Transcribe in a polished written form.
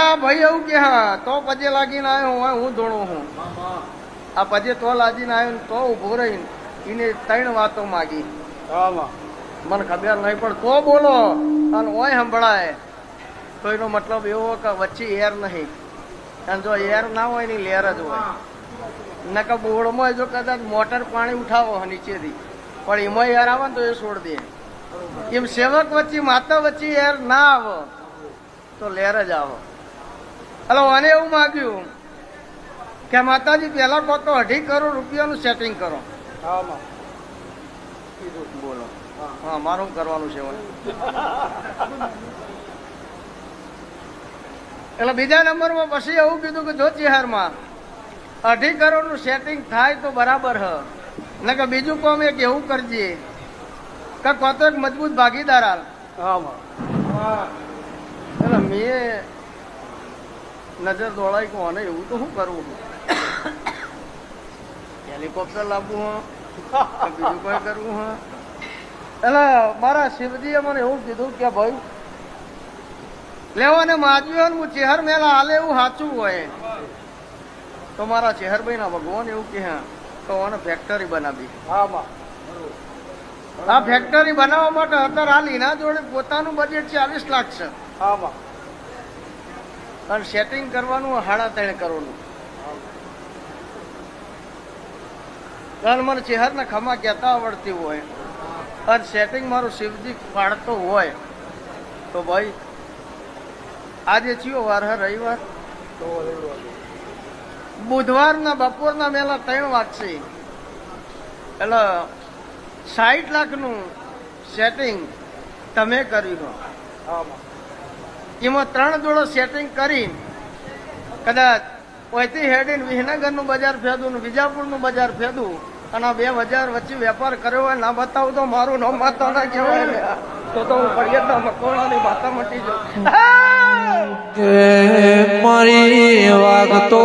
આ ભાઈ એવું કે હા તો પજે લાગીને આવ્યો હોય હું ધોણું હું આ પજે તો લાગીને આવ્યો ને તો ઉભો રહીને એને 3 વાતો માગી મને ખબર નહીં પણ તો બોલો અને ઓય સંભળાય તો એનો મતલબ એવો કે વચ્ચે એર નહીં અને જો એર ના હોય ને લેર જ હોય નકા બોર્ડમાં જો કદાચ મોટર પાણી ઉઠાવો નીચેથી પણ એમાં એર આવે ને તો એ છોડ દે એમ સેવક વચ્ચે માતા વચ્ચે એર ના આવે તો લેર જ આવે એટલે મને એવું માગ્યું કે માતાજી પેલા કહો તો 2.5 કરોડ રૂપિયાનું સેટિંગ કરો બોલો હા મારું કરવાનું છે એટલે બીજા નંબરમાં પછી એવું કીધું કે જો ચેહરમાં 2.5 કરોડનું સેટિંગ થાય તો બરાબર હ ને કે બીજું કામ એક એવું કરજે કે કોતો એક મજબૂત ભાગીદાર હાલ એટલે મેં નજર દોડાઈ કોને એવું તો શું કરવું હેલિકોપ્ટર લાવવું હ બીજું કોઈ કરવું હ એટલે મારા શિવજીએ મને એવું કીધું કે ભાઈ લેવાને માજ્યો હું ચેહર મેલા હાલે એવું સાચું હોય તો મારા ચેહરભાઈ ના ભગવાન એવું કે તો આને ફેક્ટરી બનાવી આ ફેક્ટરી બનાવવા માટે અત્યારે હાલ એના જોડે પોતાનું બજેટ 40 લાખ છે અને સેટિંગ કરવાનું 3.5 કરોડનું કારણ મને ચેહરને ખમા કહેતા આવડતી હોય અને સેટિંગ મારું શિવજી પાડતો હોય તો ભાઈ આજે ચિયો વાર હે રવિવાર બુધવારના બપોરના મેલા 3 વાગશે એટલે 60 લાખનું સેટિંગ તમે કર્યું એમાં 3 જોડો સેટિંગ કરી કદાચ ઓયથી હેડીને વિસનગરનું બજાર ફેદું ને વિજાપુરનું બજાર ફેદું અને આ 2 બજાર વચ્ચે વેપાર કર્યો હોય ના બતાવું તો મારું નામ માતા ના કહેવાય તો હું ફરિયાદના મકોણાની માતા મટી જાઉં મારી વાગતો